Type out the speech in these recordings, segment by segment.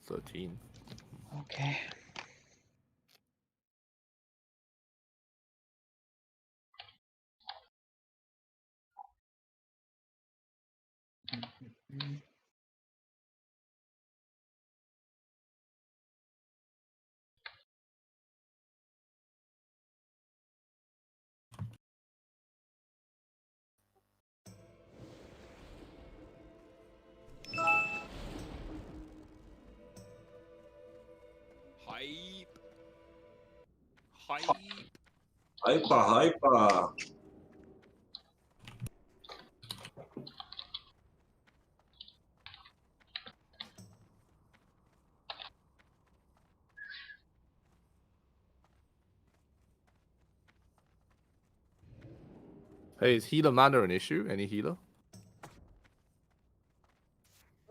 13. Okay. Hype. Hype. Hyper. Hey, is healer mana an issue? Any healer?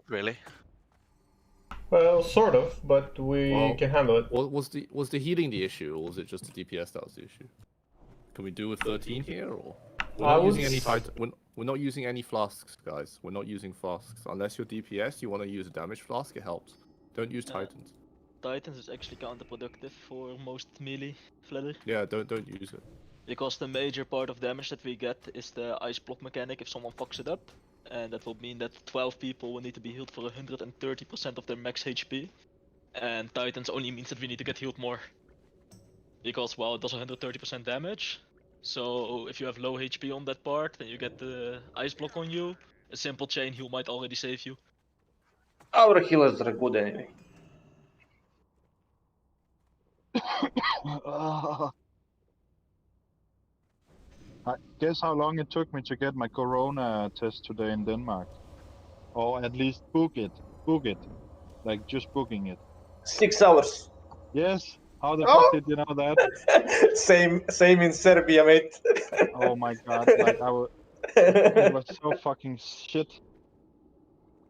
Really? Well, sort of, but we can handle it. Was the healing the issue, or was it just the DPS that was the issue? Can we do with 13 here, or we're not using any we're not using any flasks, guys. We're not using flasks unless you're DPS. You want to use a damage flask, it helps. Don't use Titans. Titans is actually counterproductive for most melee flatter. Yeah, don't use it. Because the major part of damage that we get is the ice block mechanic if someone fucks it up. And that will mean that 12 people will need to be healed for 130% of their max HP. And Titans only means that we need to get healed more. Because, well, it does 130% damage. So if you have low HP on that part, then you get the ice block on you. A simple chain heal might already save you. Our healers are good anyway. Guess how long it took me to get my corona test today in Denmark? Or at least book it. Like just booking it. 6 hours. Yes? How the fuck did you know that? Same in Serbia, mate. Oh my god, like it was so fucking shit.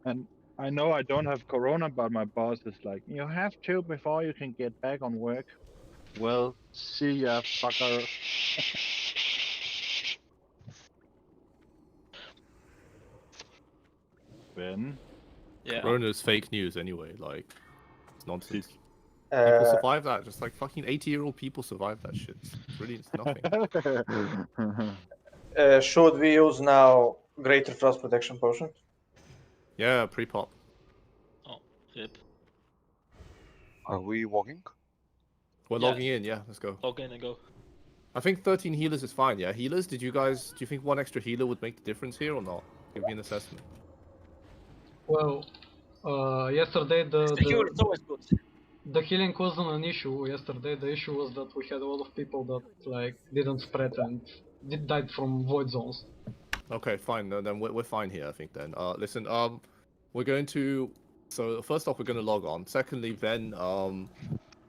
And I know I don't have corona, but my boss is like, you have to before you can get back on work. Well, see ya, fucker. Ben? Yeah. Corona's fake news anyway, like, it's nonsense. People Uh, survive that, just like fucking 80-year-old people survive that shit. It's really, it's nothing. should we use now Greater Frost Protection Potion? Yeah, pre-pop. Oh, rip. Are we walking? We're Yeah. logging in, yeah, let's go. Log in and go. I think 13 healers is fine, yeah? Healers, do you think one extra healer would make the difference here or not? Give me an assessment. Well, yesterday Secure is always good. the healing wasn't an issue. Yesterday the issue was that we had a lot of people that like didn't spread and died from void zones. Okay, fine, then we're fine here, I think then. Listen, we're going to... So, first off, we're going to log on. Secondly, Ben,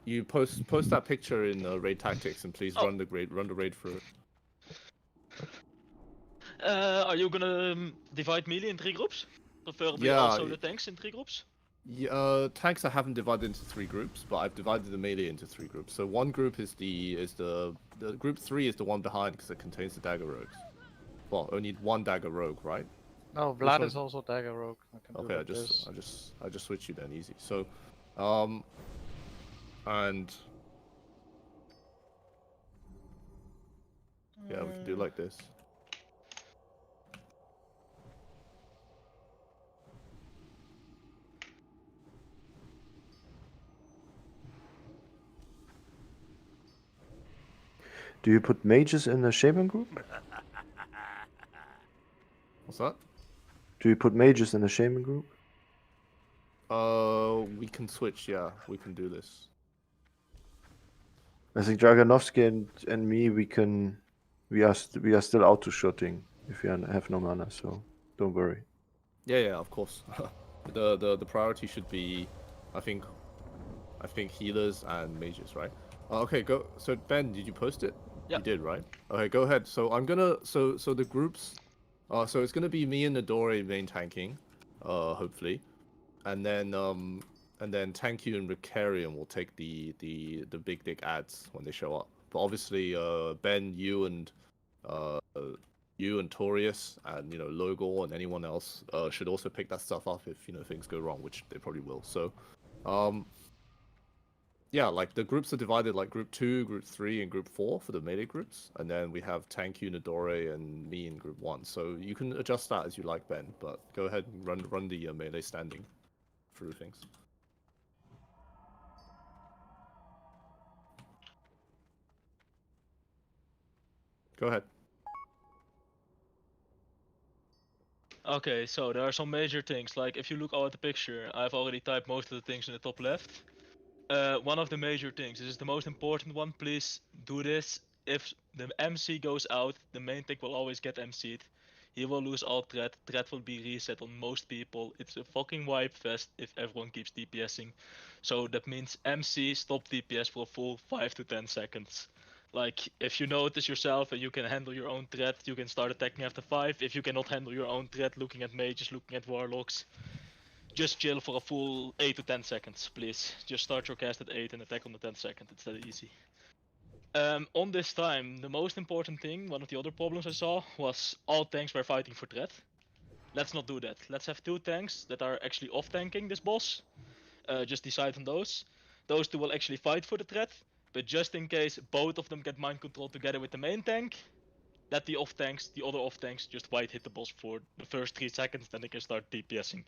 you post that picture in Raid Tactics and please run the raid through. Are you gonna divide melee in 3 groups? Preferably also the tanks in 3 groups? Yeah, tanks I haven't divided into 3 groups, but I've divided the melee into 3 groups. So one group is the group 3 is the one behind because it contains the dagger rogues. Well, only one dagger rogue, right? No, Vlad is also dagger rogue. Okay, I just switch you then, easy. So, and yeah, we can do like this. Do you put mages in the shaman group? What's that? Do you put mages in the shaman group? We can switch, yeah, we can do this. I think Draganovsky and me, we are still auto-shooting if you have no mana, so don't worry. Yeah, of course. the priority should be, I think healers and mages, right? Okay, go. So Ben, did you post it? Yeah. You did, right? Okay, go ahead. So I'm gonna so the groups, so it's gonna be me and Nidori main tanking, hopefully, and then Tank you and Ricarian will take the big dick ads when they show up. But obviously, Ben, you and Torius and Logor and anyone else should also pick that stuff up if things go wrong, which they probably will. So Yeah, like the groups are divided like group 2, group 3, and group 4 for the melee groups, and then we have Tanku, Nidore, and me in group 1. So you can adjust that as you like, Ben. But go ahead and run the melee standing through things. Go ahead. Okay, so there are some major things. Like if you look out at the picture, I've already typed most of the things in the top left. One of the major things, this is the most important one, please do this. If the MC goes out, the main tank will always get MC'd. He will lose all threat, threat will be reset on most people. It's a fucking wipe fest if everyone keeps DPSing. So that means MC stop DPS for a full 5 to 10 seconds. Like, if you notice yourself and you can handle your own threat, you can start attacking after 5. If you cannot handle your own threat, looking at mages, looking at warlocks, just chill for a full 8 to 10 seconds, please. Just start your cast at 8 and attack on the 10th second. It's that easy. On this time, the most important thing, one of the other problems I saw, was all tanks were fighting for threat. Let's not do that. Let's have 2 tanks that are actually off-tanking this boss. Just decide on those. Those 2 will actually fight for the threat, but just in case both of them get mind control together with the main tank, let the off-tanks, the other off-tanks, just white hit the boss for the first 3 seconds, then they can start DPSing.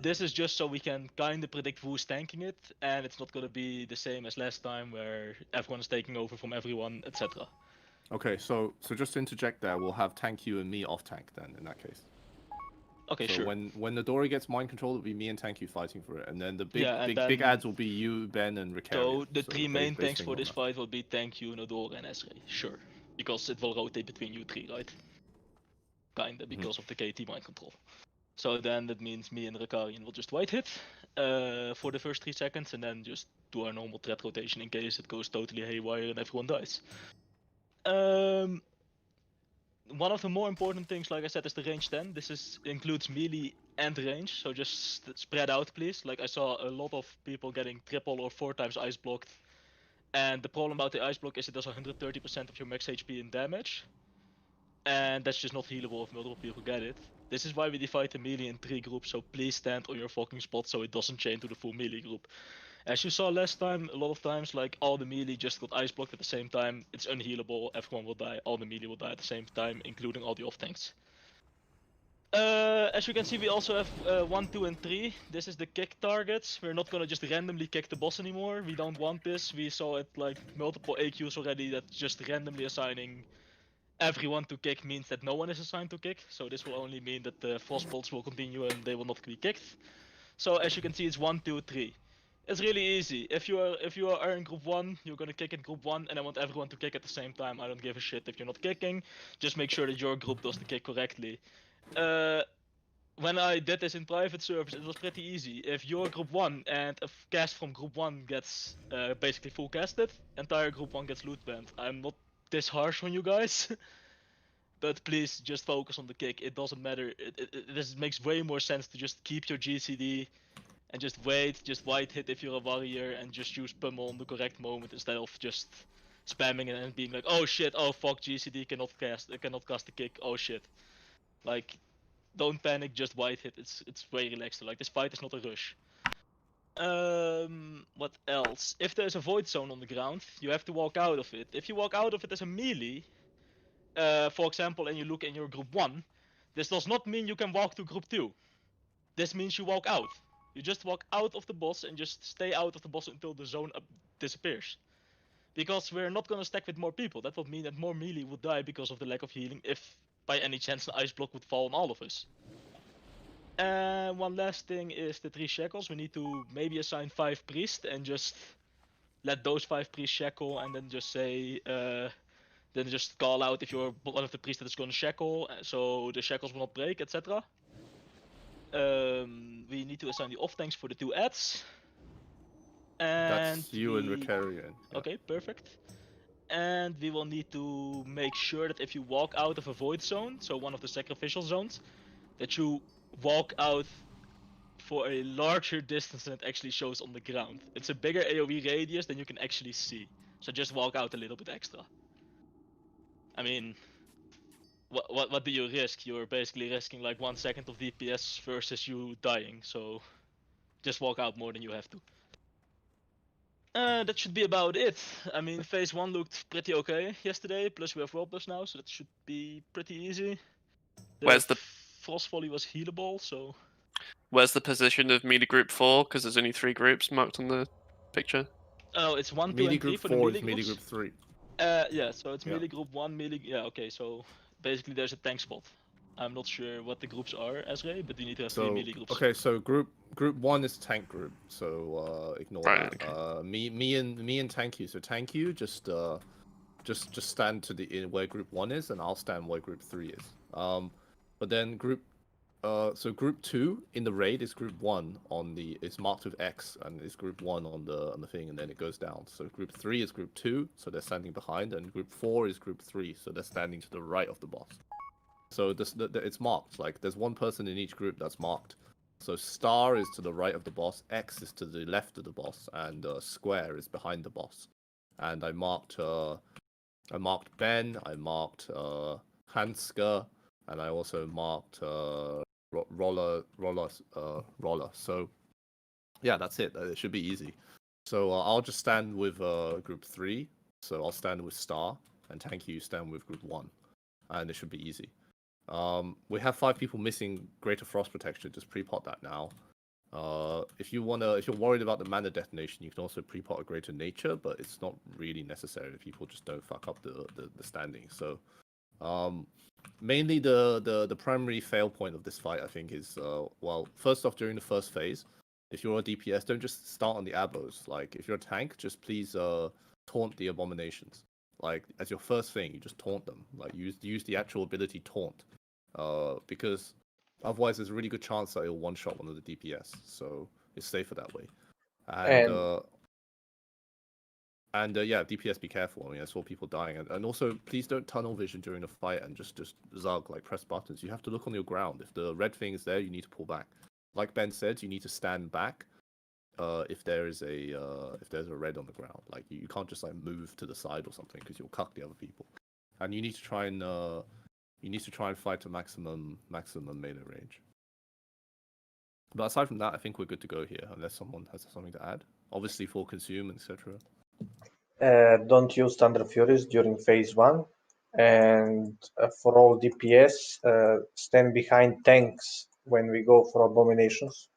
This is just so we can kind of predict who's tanking it, and it's not gonna be the same as last time where everyone is taking over from everyone, etc. Okay, so just to interject there, we'll have Tanku and me off tank then in that case. Okay, so sure. when the Dory gets mind control, it'll be me and Tanku fighting for it, and then the big then- big ads will be you, Ben, and Ricarian. So the 3 main they tanks swing for on this that. fight will be Tanku, Nodore, and Esri. Sure, because it will rotate between you 3, right? Kinda because of the KT mind control. So then that means me and Ricarian will just white hit for the first 3 seconds, and then just do our normal threat rotation in case it goes totally haywire and everyone dies. One of the more important things, like I said, is the range 10. This includes melee and range, so just spread out, please. Like I saw a lot of people getting 3 or 4 times ice blocked, and the problem about the ice block is it does 130% of your max HP in damage, and that's just not healable if multiple people get it. This is why we divide the melee in 3 groups, so please stand on your fucking spot so it doesn't chain to the full melee group. As you saw last time, a lot of times, like, all the melee just got ice blocked at the same time. It's unhealable, everyone will die, all the melee will die at the same time, including all the off-tanks. As you can see, we also have 1, 2, and 3. This is the kick targets. We're not gonna just randomly kick the boss anymore. We don't want this. We saw it, like, multiple AQs already, that just randomly assigning everyone to kick means that no one is assigned to kick. So this will only mean that the frostbolts will continue and they will not be kicked. So as you can see, it's 1, 2, 3. It's really easy. If you are in group 1, you're gonna kick in group 1, and I want everyone to kick at the same time. I don't give a shit if you're not kicking. Just make sure that your group does the kick correctly. When I did this in private servers, it was pretty easy. If you're group 1 and a cast from group 1 gets basically full casted, entire group 1 gets loot banned. I'm not this harsh on you guys. But please just focus on the kick. It doesn't matter. This makes way more sense to just keep your GCD and just wait, just white hit if you're a warrior, and just use pummel on the correct moment instead of just spamming it and being like, oh shit, oh fuck, GCD cannot cast the kick, oh shit. Like, don't panic, just white hit. It's way relaxed. Like, this fight is not a rush. What else? If there's a void zone on the ground, you have to walk out of it. If you walk out of it as a melee, for example, and you look in your group 1, this does not mean you can walk to group 2. This means you walk out. You just walk out of the boss and just stay out of the boss until the zone disappears. Because we're not gonna stack with more people. That would mean that more melee would die because of the lack of healing if by any chance an ice block would fall on all of us. And one last thing is the 3 shackles. We need to maybe assign 5 priests and just let those 5 priests shackle, and then just say, then just call out if you're one of the priests that is gonna shackle, so the shackles will not break, etc. We need to assign the off tanks for the 2 ads. And that's you and Ricarian. Yeah. Okay, perfect. And we will need to make sure that if you walk out of a void zone, so one of the sacrificial zones, that you walk out for a larger distance than it actually shows on the ground. It's a bigger AoE radius than you can actually see. So just walk out a little bit extra. I mean, what do you risk? You're basically risking like 1 second of DPS versus you dying, so just walk out more than you have to. That should be about it. I mean, phase 1 looked pretty okay yesterday, plus we have robbers now, so that should be pretty easy. Where's the Frost Volley was healable, so... Where's the position of melee group 4? Because there's only 3 groups marked on the picture. Oh, it's 1, 2, Melee and 3 group for the 4 melee is melee groups? group 3. Yeah, so it's Yeah. melee group 1, melee... Yeah, okay, so basically there's a tank spot. I'm not sure what the groups are, Ezra, but you need to have 3 melee groups. Okay, so group 1 is tank group, so ignore Right, that. okay. Me and Tank You. So Tank You just stand to the where group 1 is, and I'll stand where group 3 is. But then group 2 in the raid is group 1 on the it's marked with X, and it's group 1 on the thing, and then it goes down. So group 3 is group 2, so they're standing behind, and group 4 is group 3, so they're standing to the right of the boss. So it's marked, like there's one person in each group that's marked. So star is to the right of the boss, X is to the left of the boss, and square is behind the boss. And I marked Ben, I marked Hanska, and I also marked Roller. So yeah, that's it. It should be easy. So I'll just stand with group 3. So I'll stand with star, and Tank You stand with group 1, and it should be easy. We have 5 people missing Greater Frost Protection. Just pre-pot that now. If you're worried about the mana detonation, you can also pre-pot a Greater Nature, but it's not really necessary. People just don't fuck up the standing. So, mainly the primary fail point of this fight, I think, is well, first off, during the first phase, if you're a DPS, don't just start on the abos. Like, if you're a tank, just please taunt the abominations. Like, as your first thing, you just taunt them. Like, use the actual ability taunt. Because otherwise there's a really good chance that it'll one-shot one of the DPS, so it's safer that way. And yeah, DPS, be careful. I mean, I saw people dying, and also please don't tunnel vision during the fight and just zug, like press buttons. You have to look on your ground. If the red thing is there, you need to pull back. Like Ben said, you need to stand back. If there's a red on the ground, like you can't just like move to the side or something because you'll cuck the other people, and you need to try and fight to maximum melee range. But aside from that, I think we're good to go here, unless someone has something to add. Obviously, for consume, etc. Don't use Thunder Furies during phase 1, and for all DPS, stand behind tanks when we go for abominations.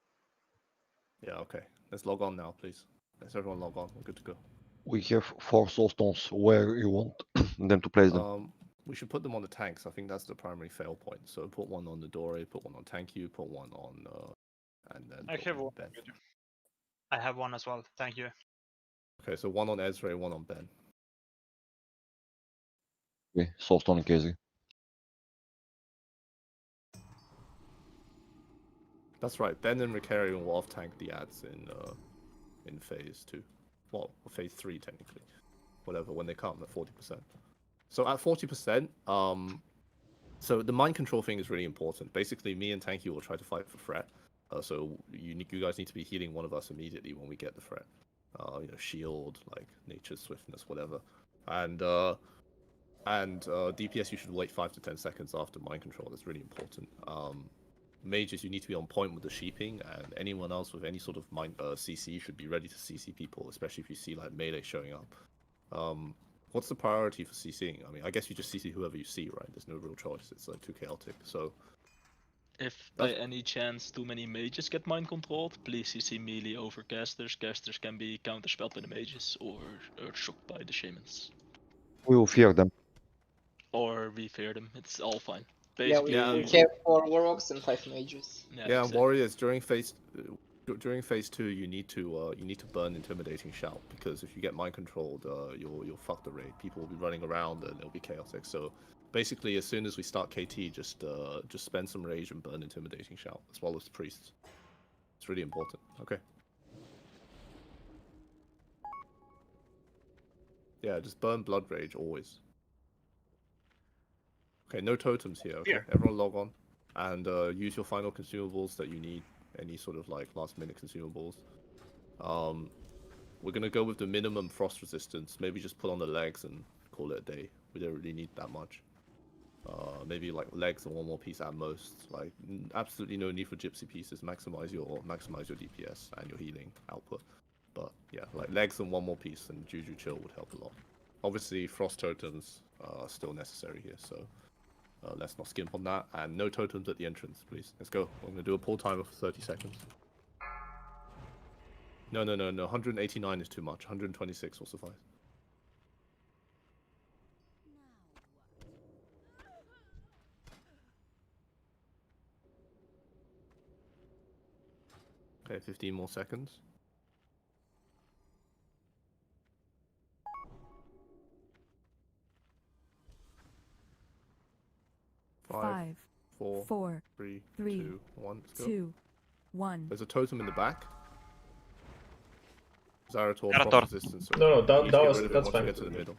Yeah, okay. Let's log on now, please. Let's everyone log on. We're good to go. We have 4 soul stones. Where you want them to place them? We should put them on the tanks. I think that's the primary fail point. So put one on the Dore, put one on Tank You, put one on, and then. I have one. Ben. I have one as well. Thank you. Okay, so one on Ezra, one on Ben. Okay, soul stone in Casey. That's right. Ben and Ricarian will off tank the ads in phase 2. Well, phase 3 technically. Whatever, when they come at 40%. So at 40%, so the mind control thing is really important. Basically, me and Tanky will try to fight for threat. So you guys need to be healing one of us immediately when we get the threat. Shield, like nature's swiftness, whatever. And DPS, you should wait 5 to 10 seconds after mind control. That's really important. Mages, you need to be on point with the sheeping, and anyone else with any sort of CC should be ready to CC people, especially if you see like melee showing up. What's the priority for CCing? I mean, I guess you just CC whoever you see, right? There's no real choice. It's like too chaotic. So, if by any chance too many mages get mind controlled, please CC melee over casters. Casters can be counterspelled by the mages or shocked by the shamans. We will fear them. Or we fear them. It's all fine. Basically, yeah, we have 4 warlocks and 5 mages. Yeah, exactly. Warriors during phase 2, you need to burn intimidating shout, because if you get mind controlled, you'll fuck the raid. People will be running around and it'll be chaotic. So basically, as soon as we start KT, just spend some rage and burn intimidating shout, as well as the priests. It's really important. Okay. Yeah, just burn blood rage always. Okay, no totems here. Okay, everyone log on and use your final consumables that you need. Any sort of like last minute consumables. We're gonna go with the minimum frost resistance. Maybe just put on the legs and call it a day. We don't really need that much. Maybe like legs and one more piece at most. Like absolutely no need for gypsy pieces. Maximize your DPS and your healing output. But yeah, like legs and one more piece and Juju Chill would help a lot. Obviously, frost totems are still necessary here, so let's not skimp on that. And no totems at the entrance, please. Let's go. I'm gonna do a pull timer for 30 seconds. No. 189 is too much. 126 will suffice. Okay, 15 more seconds. Five, four, three, two, one. Two, one. There's a totem in the back. Zerator, frost resistance. No, that's once fine. we get to the middle.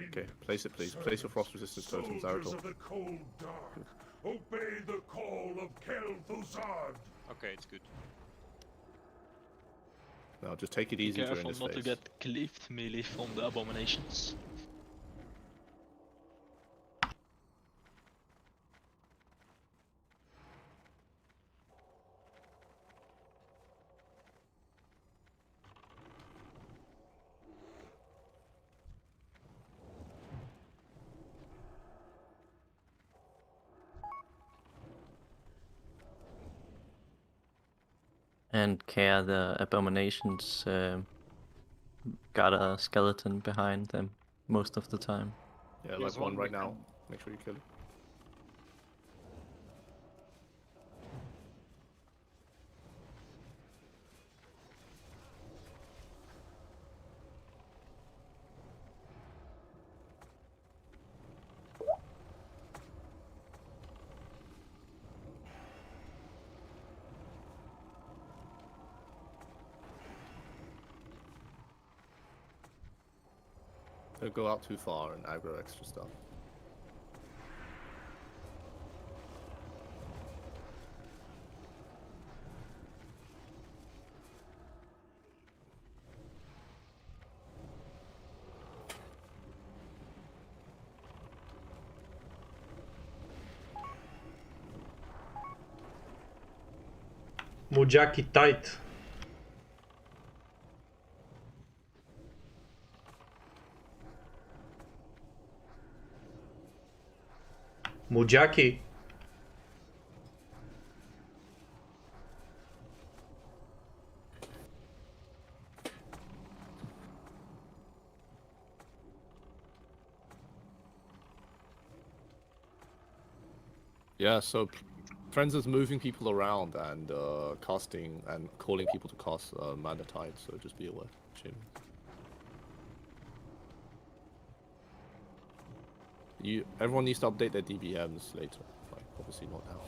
Okay, place it, please. Place your frost resistance totem, Zerator. Of the cold dark, obey the call of Kel'Thuzad. Okay, it's good. Now just take it easy during Careful this not phase. to get cleaved melee from the abominations. And Care, the abominations got a skeleton behind them most of the time. Yeah, like one right now. Make sure you kill it. Don't go out too far and aggro extra stuff. Mujaki tight. Mujaki. Yeah, so Friends is moving people around and casting and calling people to cast Mana Tide, so just be aware. Jim. Everyone needs to update their DBMs later, like obviously not now.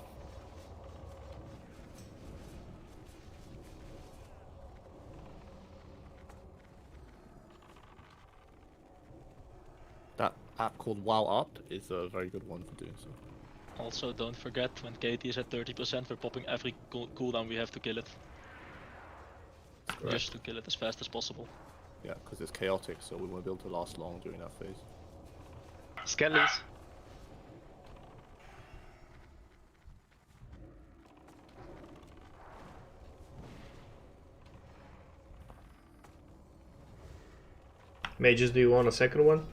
That app called WoW Up is a very good one for doing so. Also, don't forget, when Katie is at 30%, we're popping every cooldown we have to kill it. Just to kill it as fast as possible. Yeah, because it's chaotic, so we won't be able to last long during that phase. Skellies. Mages, do you want a second one?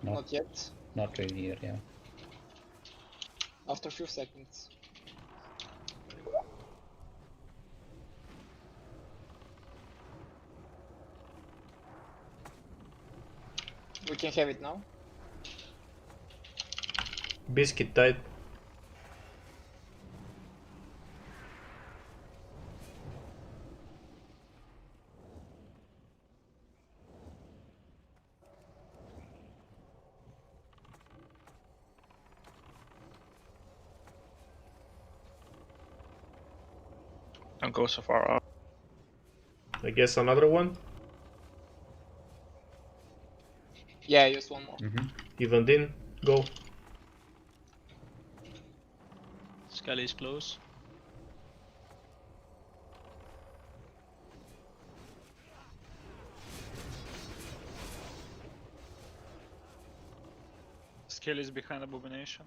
Not yet. Not really here, yeah. After a few seconds. We can have it now. Biscuit tight. Don't go so far up. I guess another one. Yeah, just one more. Even in, go. Skelly is close. Kill is behind Abomination.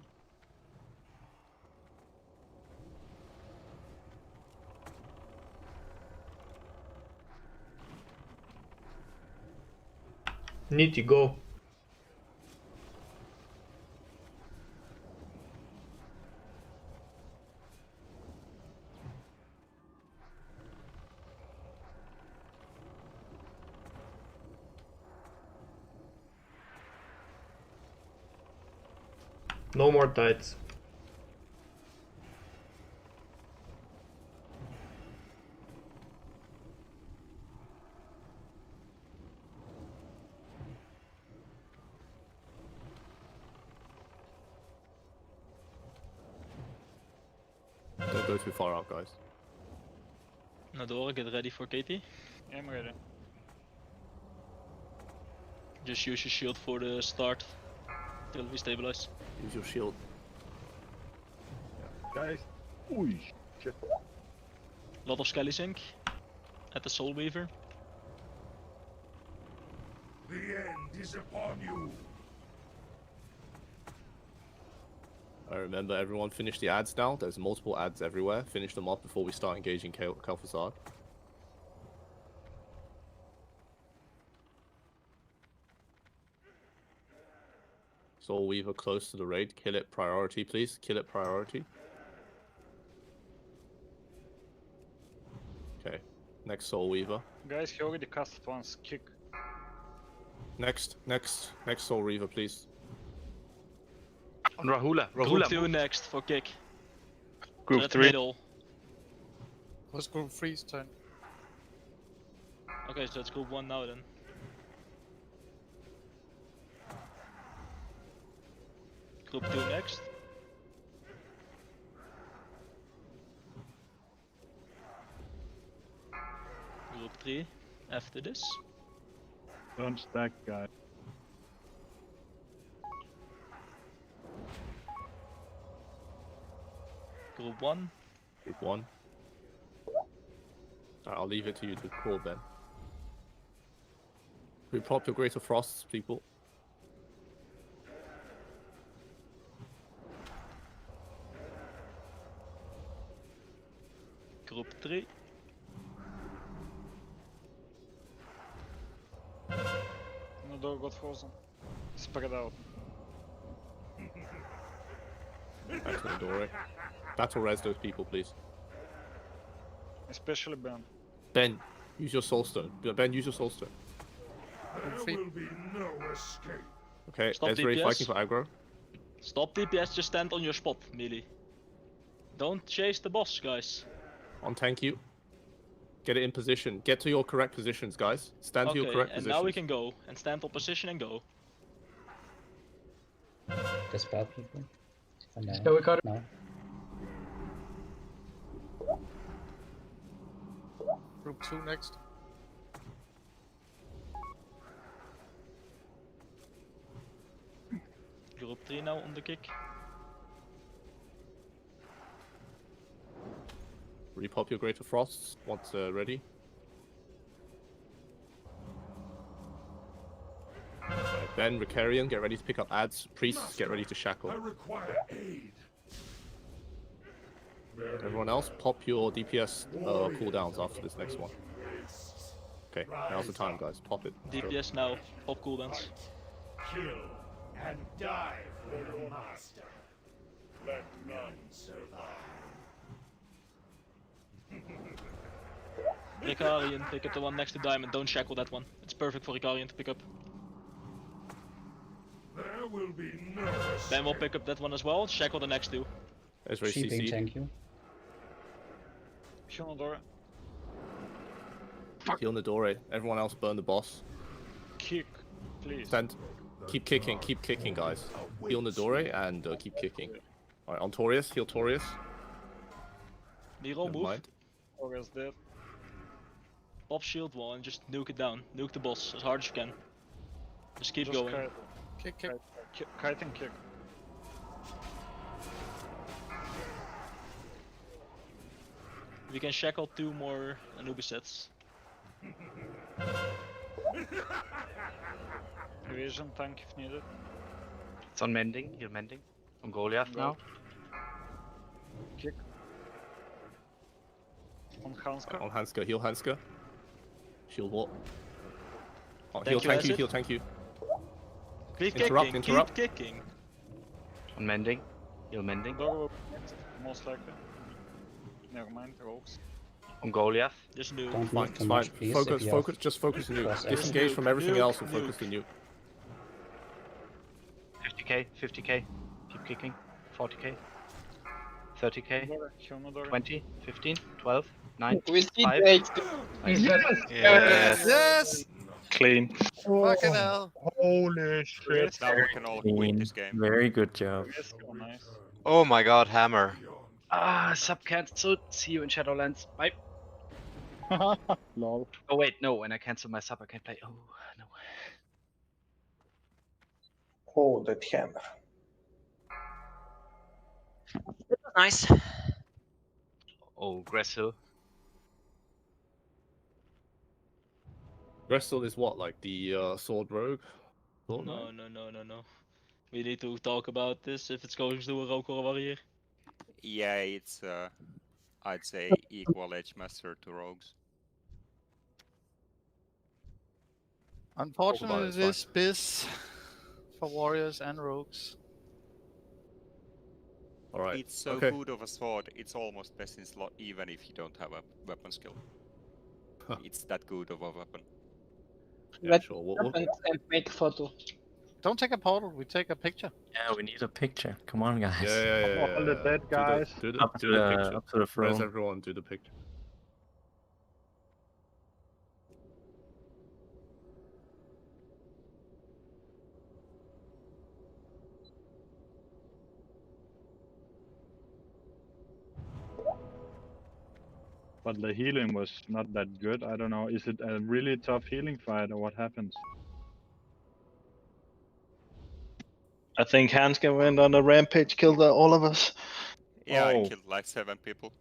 Nitty, go. No more tides. Don't go too far out, guys. Nadora, get ready for Katie. I'm ready. Just use your shield for the start till we stabilize. Use your shield. Guys. Oei, shit. Lot of Skelly Sync at the Soul Weaver. The end is upon you. Remember, everyone finish the ads now. There's multiple ads everywhere. Finish them off before we start engaging Kalfazar. Soul Weaver close to the raid. Kill it priority, please. Kill it priority. Okay. Next Soul Weaver. Guys, he already cast once. Kick. Next Soul Reaver, please. On Rahula. Group 2 next for kick. Group So 3. Middle. What's Group 3's turn? Okay, so it's Group 1 now then. Group 2 next. Group 3 after this. Don't stack, guys. Group 1. Group 1. Alright, I'll leave it to you to call then. Repop your Greater Frosts, people. Group 3. No door got frozen. Spread out. Back to the door. Battle res those people, please. Especially Ben. Ben, use your Soulstone. Ben, use your Soulstone. There will be no escape. Okay, Stop Ezreal DPS. fighting for aggro. Stop DPS, just stand on your spot, melee. Don't chase the boss, guys. On tank you. Get it in position. Get to your correct positions, guys. Stand to your correct and positions. now we can go and stand on position and go. Dispel people. For now. Shall we cut it? No. Group 2 next. Group 3 now on the kick. Repop your Greater Frosts once ready. Ben, Ricarian, get ready to pick up ads. Priests, get ready to shackle. I require aid. Everyone else, pop your DPS cooldowns after this next one. Okay, now's the time, guys. Pop it. Let's go. DPS now, pop cooldowns. Kill and die for your master. Let none survive. Ricarian, pick up the one next to Diamond. Don't shackle that one. It's perfect for Ricarian to pick up. There will be no Then we'll pick up that one as well. Shackle the next two. Ezreal Sheeping, CC. thank you. Kill Nodora. Heal Nidore. Everyone else burn the boss. Kick, please. Stand. Keep kicking, guys. Heal Nidore and keep kicking. Alright, on Torius, heal Torius. Miro, Never move. mind. Tori's dead. Pop shield wall and just nuke it down. Nuke the boss as hard as you can. Just keep going. Kick, kick. Kite and kick. We can shackle 2 more Anubis sets. Vision tank if needed. It's on mending. Heal mending. On Goliath now. Kick. On Hanska. On Hanska, heal Hanska. Shield wall. Oh, Thank heal you, tank you, Acid. heal tank you. Keep Interrupt, kicking, interrupt. keep kicking. On mending. Heal mending. Dog will be next, most likely. Never mind, rogues. On Goliath. Just nuke. Don't Fine, move too it's much, fine. please. Focus, if you focus, have just focus the nuke. cross Disengage nuke, from everything nuke, else and nuke. focus the nuke. 50k. 50k. Keep kicking. 40k. 30k. 20. 15. 12. 9. We see 5. the HP. He's dead. Yes. Yes! Clean. Fucking hell. Holy shit. Now we can all quit this game. Very good job. Oh, nice. Oh my god, hammer. Ah, sub cancelled. See you in Shadowlands. Bye. Lol. Oh wait, no. When I cancel my sub, I can't play. Oh no. Oh, that hammer. Nice. Oh, Gressel. Gressel is what, like the sword rogue? Sword No, knight? no. We need to talk about this if it's going to a rogue or a warrior. Yeah, it's I'd say equal edge master to rogues. Unfortunately, it's it is biz for warriors and rogues. Alright. It's so okay. good of a sword, it's almost best in slot even if you don't have a weapon skill. It's that good of a weapon. Yeah, Let's sure. stop and make a photo. Don't take a portal, we take a picture. Yeah, we need a picture. Come on, guys. Yeah. All the dead guys. Do the Up to picture. up to the Where's throne. everyone? Do the picture. But the healing was not that good. I don't know. Is it a really tough healing fight or what happens? I think Hanska went on a rampage, killed all of us. Yeah, I Oh. killed like 7 people.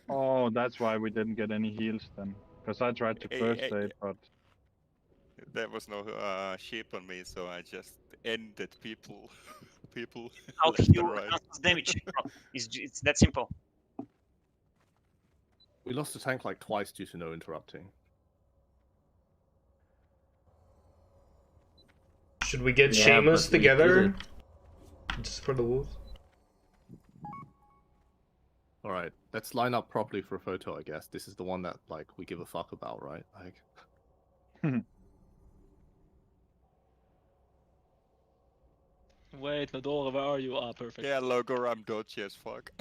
Oh, that's why we didn't get any heals then. Because I tried to first Hey, aid, but there was no sheep on me, so I just ended people. people How left and few right. damage? It's that simple. We lost the tank like twice due to no interrupting. Should we get Yeah, Seamus but we did together? Just for the wolves? Alright, let's line up properly for a photo, I guess. This is the one that, like, we give a fuck about, right? Like... Wait, Nadora, where are you? Ah, perfect. Yeah, Logo, I'm dodgy as fuck.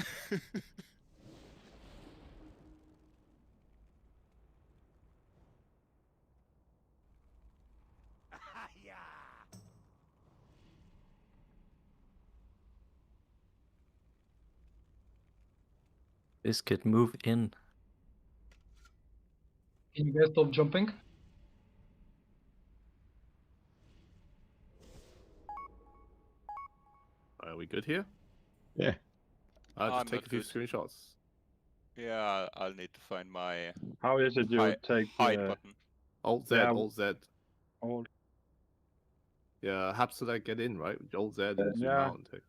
Biscuit, move in. Can you guys stop jumping? Are we good here? Yeah. I'll I'm just take not a few good. screenshots. Yeah, I'll need to find my how is it you take hide button. Alt Z, Yeah. Alt Z. Alt. Yeah, have to like get in, right? Alt Z and zoom Yeah. out and take.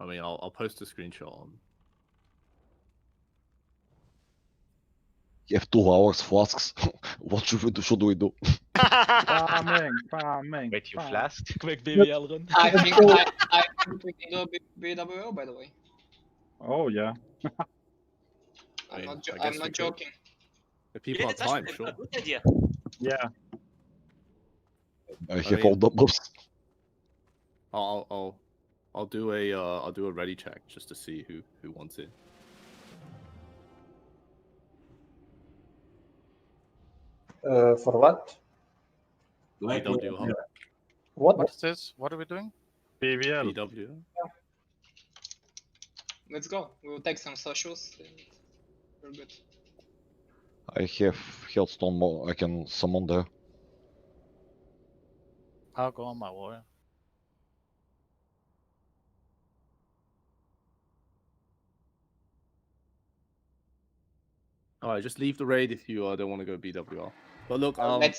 I mean, I'll post a screenshot on. You have 2 hours flasks. What should we do? Farming. Wait, you flasked? Quick BBL run. I think we can do a BWO, by the way. Oh yeah. I mean, I I'm guess we not could. joking. If people have time, sure. Good idea. Yeah. I have all the buffs. I'll do a ready check just to see who wants it. For what? BW. What? What is this? What are we doing? BVL. BW. Let's go. We will take some socials. And we're good. I have Healthstone more. I can summon there. I'll go on my warrior. All right, just leave the raid if you don't want to go BWR. But look, Let's